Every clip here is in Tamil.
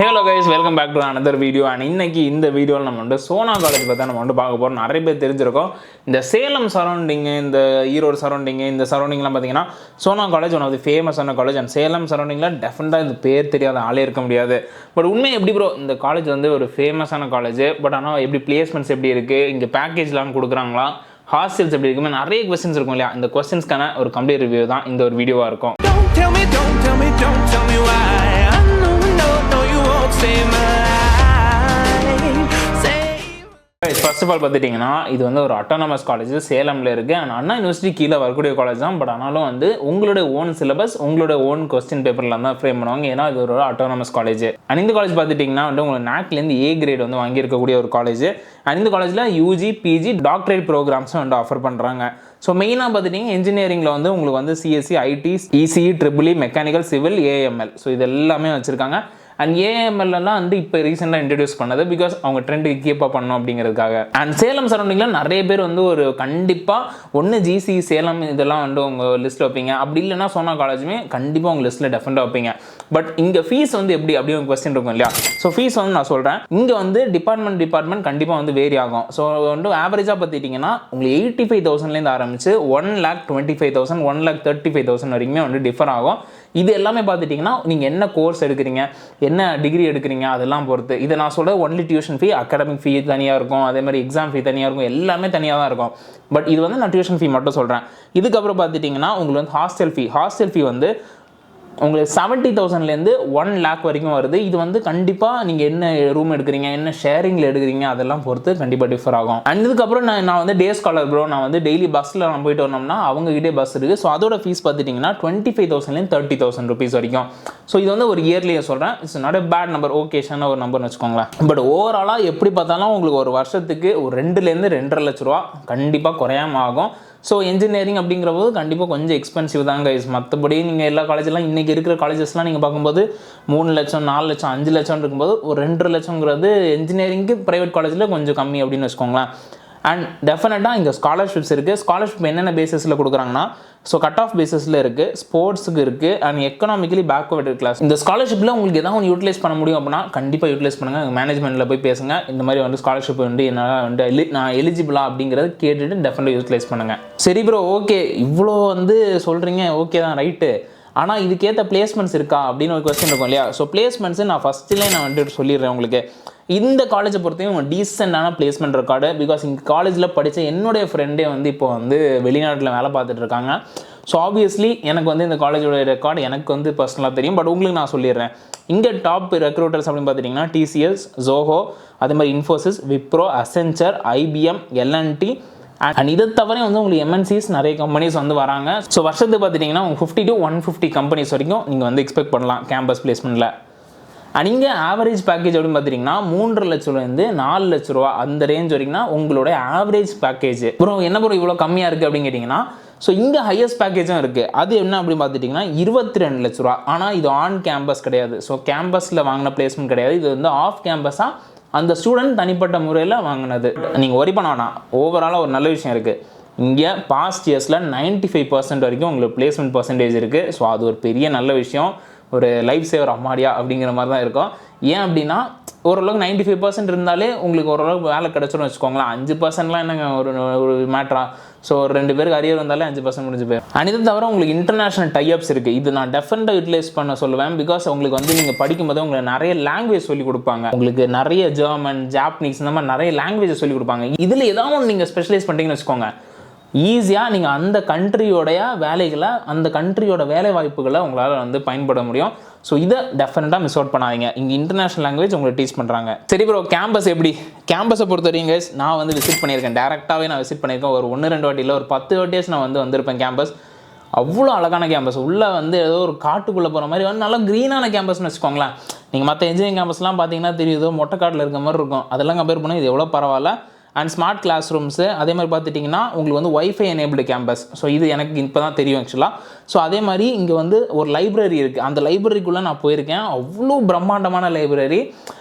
Hello guys, welcome back to another video. And இன்னைக்கு இந்த வீடியோல நம்ம வந்து சோனா காலேஜ் பத்தி நம்ம வந்து பார்க்க போறோம். நிறைய பேர் தெரிஞ்சிருக்கும். இந்த சேலம் சரௌண்டிங், இந்த ஈரோடு சரௌண்டிங், இந்த சரௌண்டிங்லாம் பாத்தீங்கன்னா Sona college one of the ஃபேமஸான காலேஜ். அண்ட் சேலம் சரௌண்டிங்ல டெஃபினட்டா இந்த பேர் தெரியாத ஆளே இருக்க முடியாது. பட் உண்மை எப்படி ப்ரோ, இந்த காலேஜ் வந்து ஒரு ஃபேமஸான காலேஜ். பட் ஆனால் எப்படி பிளேஸ்மெண்ட்ஸ் எப்படி இருக்கு, இங்கே பேக்கேஜ்லாம் கொடுக்குறாங்களா, ஹாஸ்டல்ஸ் எப்படி இருக்குமே, நிறைய கொஸ்டின்ஸ் இருக்கும் இல்லையா? இந்த கொஸ்டின்ஸ்க்கான ஒரு கம்ப்ளீட் ரிவ்யூ தான் இந்த ஒரு வீடியோவாக இருக்கும். ஃபர்ஸ்ட் ஆஃப் ஆல் பார்த்துட்டிங்கன்னா இது வந்து ஒரு அட்டானமஸ் காலேஜ் சேலமில் இருக்குது. அண்ட் அண்ணா யூனிவர்சிட்டி கீழே வரக்கூடிய காலேஜ் தான். பட் ஆனாலும் வந்து உங்களோட ஓன் சிலபஸ், உங்களோட ஓன் கொஸ்டின் பேப்பரில் தான் ஃப்ரேம் பண்ணுவாங்க. ஏன்னா இது ஒரு அட்டானமஸ் காலேஜ். அண்ட் இந்த காலேஜ் பார்த்துட்டிங்கன்னா வந்து உங்களுக்கு நாக்லேருந்து ஏ கிரேட் வந்து வாங்கியிருக்கக்கூடிய ஒரு காலேஜ். அண்ட் இந்த காலேஜில் யூஜி, பிஜி, டாக்டரேட் ப்ரோக்ராம்ஸும் வந்து ஆஃபர் பண்ணுறாங்க. ஸோ மெயினாக பார்த்துட்டிங்கன்னா இன்ஜினியரிங்கில் வந்து உங்களுக்கு வந்து CSC, IT, ECE, triple E, mechanical, civil, AML. So இது எல்லாமே வச்சுருக்காங்க. அண்ட் ஏஎம்எல்லாம் வந்து இப்போ ரீசெண்டாக இன்ட்ரடியூஸ் பண்ணது, பிகாஸ் அவங்க ட்ரெண்டுக்கு கீப்பாக பண்ணணும் அப்படிங்கிறதுக்காக. அண்ட் சேலம் சரௌண்டிங்கில் நிறைய பேர் வந்து ஒரு கண்டிப்பாக ஒன்று ஜிசி, சேலம் இதெல்லாம் வந்து உங்கள் லிஸ்ட்டில் வைப்பீங்க. அப்படி இல்லைனா சோனா காலேஜுமே கண்டிப்பாக உங்கள் லிஸ்ட்டில் டெஃபினட்டாக வைப்பீங்க. பட் இங்கே ஃபீஸ் வந்து எப்படி அப்படி ஒரு கொஸ்டின் இருக்கும் இல்லையா? ஸோ ஃபீஸ் வந்து நான் சொல்கிறேன், இங்கே வந்து டிபார்ட்மெண்ட் கண்டிப்பாக வந்து வேரி ஆகும். ஸோ வந்து ஆவரேஜாக பார்த்துட்டிங்கன்னா உங்களுக்கு 85,000 ஆரம்பிச்சு 1,25,000, 1,35,000 வரைக்குமே வந்து டிஃபர் ஆகும். இது எல்லாமே பார்த்துட்டிங்கன்னா நீங்கள் என்ன கோர்ஸ் எடுக்கிறீங்க, என்ன டிகிரி எடுக்கிறீங்க அதெல்லாம் பொறுத்து. இதை நான் சொல்கிறது ஒன்லி டியூஷன் ஃபீ, அகாடமிக் ஃபீ தனியாக இருக்கும், அதே மாதிரி எக்ஸாம் ஃபீ தனியாக இருக்கும், எல்லாமே தனியாக தான் இருக்கும். பட் இது வந்து நான் டியூஷன் ஃபீ மட்டும் சொல்கிறேன். இதுக்கப்புறம் பார்த்துட்டிங்கன்னா உங்களுக்கு வந்து ஹாஸ்டல் ஃபீ வந்து உங்களுக்கு 70,000 1 lakh வரைக்கும் வருது. இது வந்து கண்டிப்பாக நீங்கள் என்ன ரூம் எடுக்கிறீங்க, என்ன ஷேரிங்கில் எடுக்கிறீங்க அதெல்லாம் பொறுத்து கண்டிப்பாக டிஃபர் ஆகும். அண்ட் இதுக்கப்புறம் நான் வந்து டே ஸ்காலர் ப்ரோ, நான் வந்து டெய்லி பஸ்ஸில் நான் போயிட்டு வரணும்னா அவங்ககிட்டே பஸ் இருக்குது. ஸோ அதோட ஃபீஸ் பார்த்துட்டிங்கன்னா 25,000 30,000 rupees வரைக்கும். ஸோ இது வந்து ஒரு இயர்லியே சொல்கிறேன். It's not a bad number, ஓகேஷனாக ஒரு நம்பர்னு வச்சுக்கோங்களேன். பட் ஓவராலாக எப்படி பார்த்தாலும் உங்களுக்கு ஒரு வருஷத்துக்கு ஒரு 2,000 2.5 லட்ச ரூபா கண்டிப்பாக குறையாமல் ஆகும். ஸோ இன்ஜினியரிங் அப்படிங்கிற போது கண்டிப்பாக கொஞ்சம் எக்ஸ்பென்சிவ் தான் கைஸ். மற்றபடி நீங்கள் எல்லா காலேஜெலாம் இன்றைக்கி இருக்கிற காலேஜஸ்லாம் நீங்கள் பார்க்கும்போது 3 லட்சம் 4 லட்சம் 5 லட்சம் இருக்கும்போது ஒரு 2.5 லட்சங்கிறது இன்ஜினியரிங்க்கு ப்ரைவேட் காலேஜில் கொஞ்சம் கம்மி அப்படின்னு வச்சுக்கோங்களேன். அண்ட் டெஃபினட்டாக இங்கே ஸ்காலர்ஷிப்ஸ் இருக்குது. ஸ்காலர்ஷிப் என்னென்ன பேசிஸில் கொடுக்குறாங்கன்னா, ஸோ கட் ஆஃப் பேசிஸில் இருக்குது, ஸ்போர்ட்ஸுக்கு இருக்குது, அண்ட் எக்கனாமிக்கலி பேக்வர்டு கிளாஸ். இந்த ஸ்காலர்ஷிப்பில் உங்களுக்கு எதாவது ஒன்று யூட்டிலைஸ் பண்ண முடியும் அப்படின்னா கண்டிப்பாக யூட்டிலைஸ் பண்ணுங்கள். மேனேஜ்மெண்ட்டில் போய் பேசுங்க, இந்த மாதிரி வந்து ஸ்காலர்ஷிப் வந்து என்னால் வந்து நான் எலிஜிபிளா அப்படிங்கிறத கேட்டுட்டு டெஃபினட்டாக யூட்டிலைஸ் பண்ணுங்கள். சரி ப்ரோ, ஓகே இவ்வளோ வந்து சொல்கிறீங்க, ஓகே தான், ரைட்டு. ஆனால் இதுக்கேற்ற பிளேஸ்மெண்ட்ஸ் இருக்கா அப்படின்னு ஒரு கொஸ்டின் இருக்கும் இல்லையா? ஸோ பிளேஸ்மெண்ட்ஸு நான் ஃபஸ்ட்டிலே நான் வந்துட்டு சொல்லிடுறேன் உங்களுக்கு. இந்த காலேஜை பொறுத்தவரைக்கும் டீசெண்டான பிளேஸ்மெண்ட் ரெக்கார்டு. பிகாஸ் இந்த காலேஜில் படித்த என்னுடைய ஃப்ரெண்டே வந்து இப்போ வந்து வெளிநாட்டில் வேலை பார்த்துட்டு இருக்காங்க. ஸோ ஆப்வியஸ்லி எனக்கு வந்து இந்த காலேஜோட ரெக்கார்டு எனக்கு வந்து பர்சனலாக தெரியும். பட் உங்களுக்கு நான் சொல்லிடுறேன், இங்கே டாப் ரெக்ரூட்டர்ஸ் அப்படின்னு பார்த்துட்டிங்கன்னா டிசிஎஸ், ஜோஹோ, அதே மாதிரி Infosys, Wipro, Accenture, IBM, L and T. And இதை தவிர வந்து உங்களுக்கு எம்என்சிஸ் நிறைய கம்பெனிஸ் வந்து வராங்க. ஸோ வருஷத்துக்கு பார்த்துட்டிங்கன்னா 50 to 150 கம்பெனிஸ் வரைக்கும் நீங்கள் வந்து எக்ஸ்பெக்ட் பண்ணலாம் கேம்பஸ் பிளேஸ்மெண்ட்டில். அண்ட் இங்கே ஆவரேஜ் பேக்கேஜ் அப்படின்னு பார்த்துட்டிங்கன்னா 3.5 லட்சம்லேருந்து 4 லட்ச ரூபா அந்த ரேஞ்ச் வரைக்கும்னா உங்களோட ஆவரேஜ் பேக்கேஜ். அப்புறம் என்ன ப்ரோ இவ்வளோ கம்மியாக இருக்குது அப்படின்னு கேட்டிங்கன்னா, ஸோ இங்கே ஹையஸ்ட் பேக்கேஜும் இருக்குது. அது என்ன அப்படின்னு பார்த்துட்டிங்கன்னா 22 லட்ச ரூபா. ஆனால் இது ஆன் கேம்பஸ் கிடையாது. ஸோ கேம்பஸில் வாங்கின பிளேஸ்மெண்ட் கிடையாது. இது வந்து ஆஃப் கேம்பஸாக அந்த ஸ்டூடெண்ட் தனிப்பட்ட முறையில் வாங்கினது. நீங்கள் ஒரி பண்ண வேணாம், ஓவராலாக ஒரு நல்ல விஷயம் இருக்குது. இங்கே பாஸ்ட் இயர்ஸில் 95% வரைக்கும் உங்களுக்கு பிளேஸ்மெண்ட் பர்சன்டேஜ் இருக்குது. ஸோ அது ஒரு பெரிய நல்ல விஷயம், ஒரு லைஃப் சேவர் அம்மாடியா அப்படிங்கிற மாதிரி தான் இருக்கும். ஏன் அப்படின்னா ஓரளவுக்கு 95% இருந்தாலே உங்களுக்கு ஓரளவுக்கு வேலை கிடச்சிடும் வச்சுக்கோங்களேன். 5%லாம் என்னங்க ஒரு மேட்ரா? ஸோ 2 பேருக்கு அரியர் வந்தாலே 5% முடிஞ்சு போயிடும். அண்ட் இதை தவிர உங்களுக்கு இன்டர்நேஷனல் டைப்ஸ் இருக்குது. இது நான் டெஃபினட்டாக யூட்டிலைஸ் பண்ண சொல்லுவேன். பிகாஸ் உங்களுக்கு வந்து நீங்கள் படிக்கும்போது உங்களுக்கு நிறைய லாங்குவேஜ் சொல்லிக் கொடுப்பாங்க. உங்களுக்கு நிறைய ஜெர்மன், ஜாப்பனீஸ் இந்த மாதிரி நிறைய லாங்குவேஜ் சொல்லிக் கொடுப்பாங்க. இதில் ஏதாவது ஒன்று நீங்கள் ஸ்பெஷலைஸ் பண்ணிட்டீங்கன்னு வச்சுக்கோங்க, ஈஸியாக நீங்கள் அந்த கண்ட்ரியோடைய வேலைகளை, அந்த கண்ட்ரியோட வேலை வாய்ப்புகளை உங்களால் வந்து பயன்பட முடியும். ஸோ இதை டெஃபினட்டாக மிஸ் அவுட் பண்ணாதீங்க. இங்கே இன்டர்நேஷனல் லாங்குவேஜ் உங்களுக்கு டீச் பண்ணுறாங்க. சரி ப்ரோ, கேம்பஸ் எப்படி? கேம்பஸை பொறுத்த வரைக்கும் நான் வந்து விசிட் பண்ணியிருக்கேன். டேரெக்டாகவே நான் விசிட் பண்ணியிருக்கேன். ஒரு 1-2 வாட்டி இல்லை, ஒரு 10 வாட்டியாச்சும் நான் வந்திருப்பேன் கேம்பஸ். அவ்வளோ அழகான கேம்பஸ். உள்ளே வந்து ஏதோ ஒரு காட்டுக்குள்ளே போகிற மாதிரி வந்து நல்லா க்ரீனான கேம்பஸ்னு வச்சுக்கோங்களேன். நீங்கள் மற்ற இன்ஜினியரிங் கேம்பஸ்லாம் பார்த்தீங்கன்னா தெரியுதோ மொட்டை காட்டில் இருக்க மாதிரி இருக்கும். அதெல்லாம் கம்பேர் பண்ணால் இது எவ்வளோ பரவாயில்ல. அண்ட் ஸ்மார்ட் கிளாஸ் ரூம்ஸு, அதே மாதிரி பார்த்துட்டிங்கன்னா உங்களுக்கு வந்து ஒய்ஃபை எனேபிள்டு கேம்பஸ். ஸோ இது எனக்கு இப்போ தான் தெரியும் ஆக்சுவலாக. ஸோ அதே மாதிரி இங்கே வந்து ஒரு லைப்ரரி இருக்குது. அந்த லைப்ரரிக்குள்ளே நான் போயிருக்கேன். அவ்வளோ பிரம்மாண்டமான லைப்ரரி,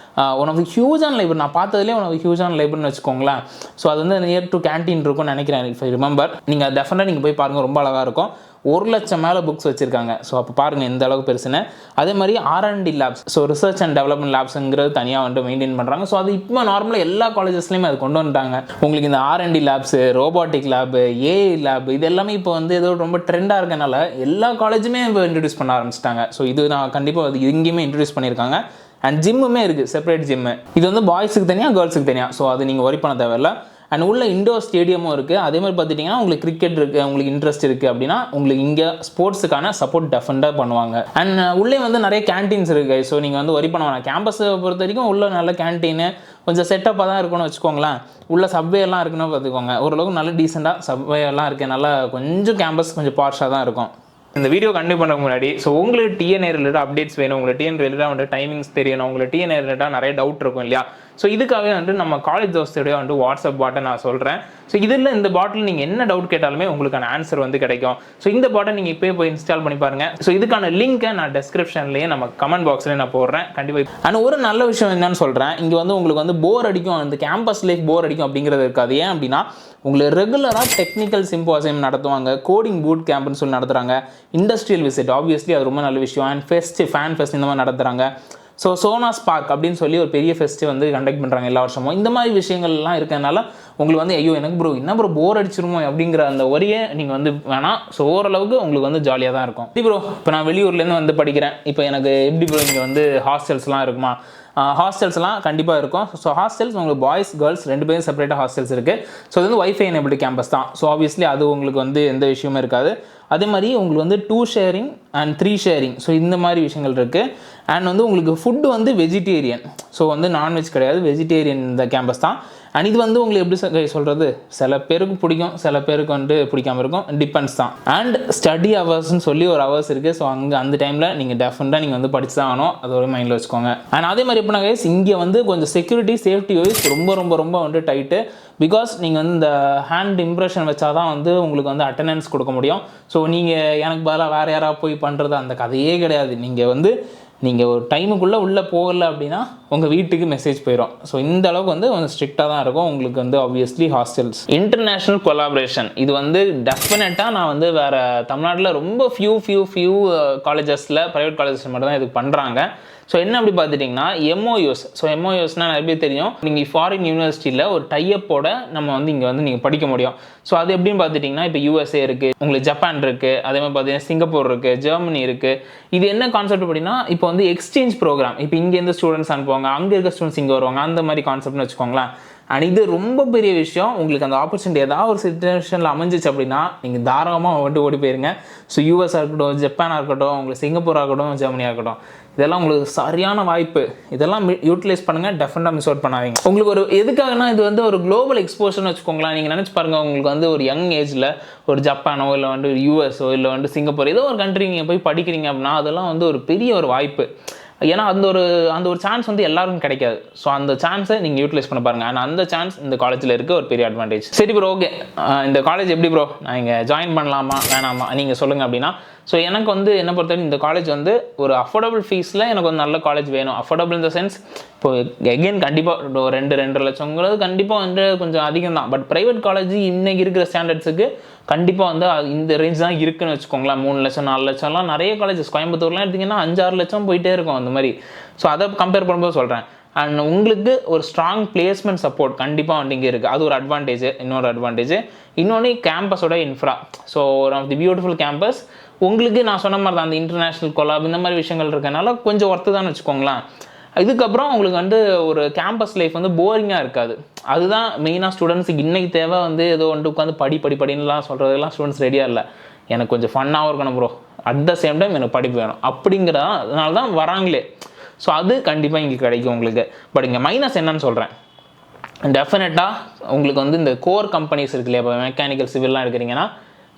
ஒன் ஆஃப் தி ஹியூஜான லைப்ரரி. நான் பார்த்ததுலேயே ஒன் ஆஃப் தி ஹியூஜான லைப்ரரின்னு வச்சுக்கோங்களேன். ஸோ அது வந்து நியர் டு கேன்டீன் இருக்கும்னு நினைக்கிறேன், இஃப் ஐ ரிமெம்பர். நீங்கள் டெஃபினட்டாக நீங்கள் போய் பாருங்கள், ரொம்ப அழகாக இருக்கும். 1,00,000 மேலே புக்ஸ் வச்சுருக்காங்க. ஸோ அப்போ பாருங்கள் எந்த அளவுக்கு பெருசுன்னு. அதே மாதிரி R&D labs, so research and development லேப்ஸுங்கிறது தனியாக வந்துட்டு மெயின்டைன் பண்ணுறாங்க. ஸோ அது இப்போ நார்மலாக எல்லா காலேஜஸ்லையுமே அது கொண்டு வந்துட்டாங்க. உங்களுக்கு இந்த R&D lapse, robotic lab, AI lab, இது எல்லாமே இப்போ வந்து ஏதோ ரொம்ப ட்ரெண்டாக இருக்கனால எல்லா காலேஜுமே இப்போ இன்ட்ரடியூஸ் பண்ண ஆரம்பிச்சிட்டாங்க. ஸோ இது நான் கண்டிப்பாக அது இங்கேயுமே இன்ட்ரடியூஸ் பண்ணியிருக்காங்க. அண்ட் ஜிம்முமே இருக்குது, செப்பரேட் ஜிம்மு. இது வந்து பாய்ஸுக்கு தனியாக, கேர்ள்ஸுக்கு தனியாக. ஸோ அது நீங்கள் ஒரி பண்ண தேவையில்லை. அண்ட் உள்ள இண்டோர் ஸ்டேடியமும் இருக்குது. அதே மாதிரி பார்த்துட்டிங்கன்னா உங்களுக்கு கிரிக்கெட் இருக்குது, உங்களுக்கு இன்ட்ரெஸ்ட் இருக்குது அப்படின்னா உங்களுக்கு இங்கே ஸ்போர்ட்ஸுக்கான சப்போர்ட் டெஃபரெண்டாக பண்ணுவாங்க. அண்ட் உள்ளே வந்து நிறைய கேன்டீன்ஸ் இருக்குது. ஸோ நீங்கள் வந்து ஒரி பண்ண வேணாம். கேம்பஸை பொறுத்த வரைக்கும் உள்ள நல்ல கேன்டீனு கொஞ்சம் செட்டப்பாக தான் இருக்குன்னு வச்சுக்கோங்களேன். உள்ள சப்வே எல்லாம் இருக்குன்னு பார்த்துக்கோங்க. ஓரளவுக்கு நல்ல டீசெண்டாக சப்வே எல்லாம் இருக்குது. நல்லா கொஞ்சம் கேம்பஸ் கொஞ்சம் பார்ஷாக தான் இருக்கும். இந்த வீடியோ கண்டிப்பாக பண்ண முன்னாடி ஸோ உங்களுக்கு டிஎன்ஏ ரிலேட்டாக அப்டேட்ஸ் வேணும், உங்களுக்கு டிஎன் ரிலேட்டாக வந்து டைமிங்ஸ் தெரியணும், உங்களுக்கு டிஎன்ஏ ரிலேட்டாக நிறைய டவுட் இருக்கும் இல்லையா? ஸோ இதுக்காகவே வந்து நம்ம காலேஜ் தோஸ்தோடைய வந்து வாட்ஸ்அப் பாட்டை நான் சொல்கிறேன். ஸோ இதில் இந்த பாட்டில் நீங்கள் என்ன டவுட் கேட்டாலுமே உங்களுக்கான ஆன்சர் வந்து கிடைக்கும். ஸோ இந்த பாட்டை நீங்கள் இப்போயே போய் இன்ஸ்டால் பண்ணி பாருங்கள். ஸோ இதுக்கான லிங்க்கை நான் டெஸ்கிரிப்ஷன்லேயே நம்ம கமெண்ட் பாக்ஸ்லேயே நான் போடுறேன் கண்டிப்பாக. அண்ட் ஒரு நல்ல விஷயம் என்னன்னு சொல்கிறேன், இங்கே வந்து உங்களுக்கு வந்து போர் அடிக்கும், அந்த கேம்பஸ் லைஃப் போர் அடிக்கும் அப்படிங்கிறது இருக்காது. ஏன் அப்படின்னா உங்களுக்கு ரெகுலராக டெக்னிக்கல் சிம்போசியம் நடத்துவாங்க, கோடிங் பூட் கேம்ப்னு சொல்லி நடத்துகிறாங்க, இண்டஸ்ட்ரியல் விசிட் ஆப்வியஸ்லி அது ரொம்ப நல்ல விஷயம், அண்ட் ஃபேன் ஃபெஸ்ட் இந்த மாதிரி நடத்துகிறாங்க. ஸோ சோனா ஸ்பார்க் அப்படின்னு சொல்லி ஒரு பெரிய ஃபெஸ்ட்டு வந்து கண்டக்ட் பண்ணுறாங்க எல்லா வருஷமும். இந்த மாதிரி விஷயங்கள்லாம் இருக்கிறதுனால உங்களுக்கு வந்து ஐயோ எனக்கு ப்ரோ என்ன ப்ரோ போர் அடிச்சிருமோ அப்படிங்கிற அந்த ஒரே நீங்கள் வந்து வேணாம். ஸோ ஓரளவுக்கு உங்களுக்கு வந்து ஜாலியாக தான் இருக்கும். எப்படி ப்ரோ இப்போ நான் வெளியூர்லேருந்து வந்து படிக்கிறேன், இப்போ எனக்கு எப்படி ப்ரோ இங்கே வந்து ஹாஸ்டல்ஸ்லாம் இருக்குமா? ஹாஸ்டல்ஸ்லாம் கண்டிப்பாக இருக்கும். ஸோ ஹாஸ்டல்ஸ் உங்களுக்கு பாய்ஸ் கேர்ள்ஸ் 2 பேரும் செப்பரேட்டாக ஹாஸ்டல்ஸ் இருக்குது. ஸோ அது வந்து வைஃபை எனேபிள்டு கேம்பஸ் தான். ஸோ ஆப்வியஸ்லி அது உங்களுக்கு வந்து எந்த விஷயமும் இருக்காது. அதே மாதிரி உங்களுக்கு வந்து 2 ஷேரிங் அண்ட் 3 ஷேரிங், ஸோ இந்த மாதிரி விஷயங்கள் இருக்குது. அண்ட் வந்து உங்களுக்கு ஃபுட்டு வந்து வெஜிடேரியன், ஸோ வந்து நான்வெஜ் கிடையாது, வெஜிடேரியன் இந்த கேம்பஸ் தான். அண்ட் இது வந்து உங்களுக்கு எப்படி சொல்கிறது, சில பேருக்கு பிடிக்கும், சில பேருக்கு வந்து பிடிக்காமல் இருக்கும், டிபெண்ட்ஸ் தான். அண்ட் ஸ்டடி ஹவர்ஸ்னு சொல்லி ஒரு ஹவர்ஸ் இருக்குது. ஸோ அங்கே அந்த டைமில் நீங்கள் டெஃபினட்டாக நீங்கள் வந்து படிச்சு தான் ஆகணும், அது ஒரு மைண்டில் வச்சுக்கோங்க. அண்ட் அதே மாதிரி எப்படின்னா கைஸ் இங்கே வந்து கொஞ்சம் செக்யூரிட்டி சேஃப்டி வைஸ் ரொம்ப ரொம்ப ரொம்ப வந்து டைட்டு. பிகாஸ் நீங்கள் வந்து இந்த ஹேண்ட் இம்ப்ரெஷன் வச்சா தான் வந்து உங்களுக்கு வந்து அட்டெண்டன்ஸ் கொடுக்க முடியும். ஸோ நீங்கள் எனக்கு பதிலாக வேறு யாராவது போய் பண்ணுறது அந்த கதையே கிடையாது. நீங்கள் ஒரு டைமுக்குள்ளே உள்ளே போகலை அப்படின்னா உங்கள் வீட்டுக்கு மெசேஜ் போயிடும். ஸோ இந்த அளவுக்கு வந்து கொஞ்சம் ஸ்ட்ரிக்டாக தான் இருக்கும் உங்களுக்கு வந்து ஆப்வியஸ்லி ஹாஸ்டல்ஸ். இன்டர்நேஷ்னல் கொலாபரேஷன் இது வந்து டெஃபினட்டாக நான் வந்து வேறு தமிழ்நாட்டில் ரொம்ப ஃபியூ காலேஜஸில் ப்ரைவேட் காலேஜஸ் மட்டும் தான் இதுக்கு பண்ணுறாங்க. ஸோ என்ன அப்படி பார்த்துட்டிங்கன்னா MOUs. ஸோ MOUஸ்னால் நிறைய பேர் தெரியும், நீங்கள் ஃபாரின் யூனிவர்சிட்டியில் ஒரு டைப்போட நம்ம வந்து இங்கே வந்து நீங்கள் படிக்க முடியும். ஸோ அது எப்படின்னு பார்த்துட்டிங்கன்னா இப்போ USA இருக்குது, உங்களுக்கு ஜப்பான் இருக்குது, அதே மாதிரி பார்த்தீங்கன்னா சிங்கப்பூர் இருக்குது, ஜெர்மனி இருக்குது. இது என்ன கான்செப்ட் அப்படின்னா இப்போ வந்து எக்ஸ்சேஞ்ச் ப்ரோக்ராம், இப்போ இங்கேருந்து ஸ்டூடெண்ட்ஸ் அனுப்புவாங்க, அங்கே இருக்க ஸ்டூடெண்ட்ஸ் இங்கே வருவாங்க, அந்த மாதிரி கான்செப்ட்னு வச்சுக்கோங்களேன். அண்ட் இது ரொம்ப பெரிய விஷயம். உங்களுக்கு அந்த ஆப்பர்ச்சுனிட்டி ஏதாவது ஒரு சிச்சுவேஷனில் அமைஞ்சிச்சு அப்படின்னா நீங்கள் தாராளமாக வந்துட்டு ஓடி போயிருங்க. ஸோ USA இருக்கட்டும், ஜப்பானாக இருக்கட்டும், உங்களுக்கு சிங்கப்பூராக இருக்கட்டும், ஜெர்மனியாக இருக்கட்டும், இதெல்லாம் உங்களுக்கு சரியான வாய்ப்பு. இதெல்லாம் யூட்டிலைஸ் பண்ணுங்கள், டெஃபினட்டாக மிஸ் அவுட் பண்ணாதீங்க. உங்களுக்கு ஒரு எதுக்காகனா இது வந்து ஒரு குளோபல் எக்ஸ்போஷர்னு வச்சுக்கோங்களேன். நீங்கள் நினச்சி பாருங்கள், உங்களுக்கு வந்து ஒரு யங் ஏஜில் ஒரு ஜப்பானோ இல்லை வந்து USஓ இல்லை வந்து சிங்கப்பூர் ஏதோ ஒரு கண்ட்ரி நீங்கள் போய் படிக்கிறீங்க அப்படின்னா அதெல்லாம் வந்து ஒரு பெரிய ஒரு வாய்ப்பு. ஏன்னா அந்த ஒரு சான்ஸ் வந்து எல்லாருக்கும் கிடைக்காது. ஸோ அந்த சான்ஸை நீங்கள் யூட்டிலைஸ் பண்ண பாருங்கள். ஆனால் அந்த சான்ஸ் இந்த காலேஜில் இருக்க ஒரு பெரிய அட்வான்டேஜ். சரி ப்ரோ, ஓகே இந்த காலேஜ் எப்படி ப்ரோ நான் இங்கே ஜாயின் பண்ணலாமா வேணாமா நீங்கள் சொல்லுங்கள் அப்படின்னா, ஸோ எனக்கு வந்து என்ன பொறுத்தவரைக்கும் இந்த காலேஜ் வந்து ஒரு அஃபோர்டபுள் ஃபீஸில் எனக்கு வந்து நல்ல காலேஜ் வேணும். அஃபோர்டபுள் இந்த சென்ஸ் இப்போ எகெயின் கண்டிப்பாக 2-2.5 லட்சங்கிறது கண்டிப்பாக வந்து கொஞ்சம் அதிகம் தான். பட் ப்ரைவேட் காலேஜ் இன்றைக்கி இருக்கிற ஸ்டாண்டர்ட்ஸுக்கு கண்டிப்பாக வந்து இந்த ரேஞ்ச் தான் இருக்குன்னு வச்சுக்கோங்களேன். 3 லட்சம் 4 லட்சம்லாம் நிறைய காலேஜஸ் கோயம்புத்தூர்லாம் எடுத்திங்கன்னா 5-6 லட்சம் போயிட்டே இருக்கும் அந்த மாதிரி. ஸோ அதை கம்பேர் பண்ணும்போது சொல்கிறேன். அண்ட் உங்களுக்கு ஒரு ஸ்ட்ராங் பிளேஸ்மெண்ட் சப்போர்ட் கண்டிப்பாக வந்து இங்கே இருக்குது, அது ஒரு அட்வான்டேஜ். இன்னொன்று கேம்பஸோட இன்ஃப்ரா. ஸோ ஒரு ஆஃப் தி பியூட்டிஃபுல் கேம்பஸ். உங்களுக்கு நான் சொன்ன மாதிரி தான் அந்த இன்டர்நேஷ்னல் கொலாப் இந்த மாதிரி விஷயங்கள் இருக்கனால கொஞ்சம் ஒர்த்து தான் வச்சுக்கோங்களேன். இதுக்கப்புறம் உங்களுக்கு வந்து ஒரு கேம்பஸ் லைஃப் வந்து போரிங்காக இருக்காது. அதுதான் மெயினாக ஸ்டூடெண்ட்ஸுக்கு இன்றைக்கி தேவை. வந்து ஏதோ வந்து உட்காந்து படிப்படின்னுலாம் சொல்கிறதுலாம் ஸ்டூடெண்ட்ஸ் ரெடியாக இல்லை. எனக்கு கொஞ்சம் ஃபன்னாகவும் இருக்கணும் bro, at the same time எனக்கு படிப்பு வேணும் அதனால தான் வராங்களே. ஸோ அது கண்டிப்பாக இங்கே கிடைக்கும் உங்களுக்கு. பட் இங்கே மைனஸ் என்னன்னு சொல்கிறேன். டெஃபினட்டாக உங்களுக்கு வந்து இந்த கோர் கம்பெனிஸ் இருக்கு இல்லையா, இப்போ மெக்கானிக்கல் சிவில்லாம் எடுக்கிறீங்கன்னா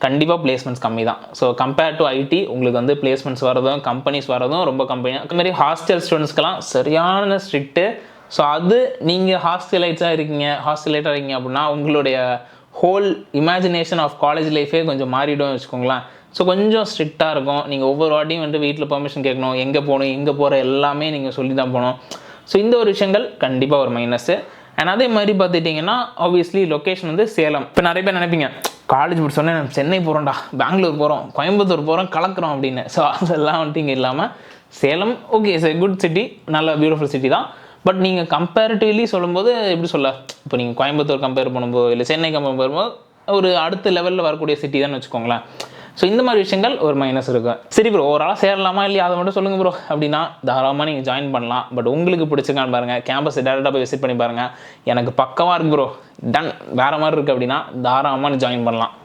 கண்டிப்பாக பிளேஸ்மெண்ட்ஸ் கம்மி தான். ஸோ கம்பேர் டு IT உங்களுக்கு வந்து பிளேஸ்மெண்ட்ஸ் வரதும் கம்பெனிஸ் வரதும் ரொம்ப கம்மி. அதுமாதிரி ஹாஸ்டல் ஸ்டூடெண்ட்ஸ்க்கெல்லாம் சரியான ஸ்ட்ரிக்ட்டு. ஸோ அது நீங்கள் ஹாஸ்டலைட்டாக இருக்கீங்க அப்படின்னா உங்களுடைய ஹோல் இமேஜினேஷன் ஆஃப் காலேஜ் லைஃபே கொஞ்சம் மாறிடும் வச்சுக்கோங்களேன். ஸோ கொஞ்சம் ஸ்ட்ரிக்டாக இருக்கும். நீங்கள் ஒவ்வொரு வாட்டியும் வந்து வீட்டில் பெர்மிஷன் கேட்கணும், எங்கே போகணும் எங்கே போகிற எல்லாமே நீங்கள் சொல்லி தான் போகணும். ஸோ இந்த ஒரு விஷயங்கள் கண்டிப்பாக ஒரு மைனஸு. அண்ட் அதே மாதிரி பார்த்துட்டிங்கன்னா ஆப்வியஸ்லி லொக்கேஷன் வந்து சேலம். இப்போ நிறைய பேர் நினைப்பீங்க காலேஜ் முடிச்சோடனே நம்ம சென்னை போகிறோம்டா, பெங்களூர் போகிறோம், கோயம்புத்தூர் போகிறோம், கலக்கிறோம் அப்படின்னு. ஸோ அதெல்லாம் வந்துட்டு இங்கே இல்லாமல் Salem okay it's good city, நல்ல பியூட்டிஃபுல் சிட்டி தான். பட் நீங்கள் கம்பேரிட்டிவ்லி சொல்லும்போது எப்படி சொல்ல, இப்போ நீங்கள் கோயம்புத்தூர் கம்பேர் பண்ணும்போது இல்லை சென்னை கம்பேர் பண்ணும்போது ஒரு அடுத்த லெவலில் வரக்கூடிய சிட்டி தான் வச்சுக்கோங்களேன். ஸோ இந்த மாதிரி விஷயங்கள் ஒரு மைனஸ் இருக்கும். சரி ப்ரோ ஓவராலாக சேரலாமா இல்லையா அதை மட்டும் சொல்லுங்கள் ப்ரோ அப்படின்னா தாராளமாக நீங்கள் ஜாயின் பண்ணலாம். பட் உங்களுக்கு பிடிச்சிருக்கான்னு பாருங்கள், கேம்பஸ் டேரெக்டாக போய் விசிட் பண்ணி பாருங்கள். எனக்கு பக்கமாக இருக்குது ப்ரோ, டன் வேறு மாதிரி இருக்குது அப்படின்னா தாராளமாக ஜாயின் பண்ணலாம்.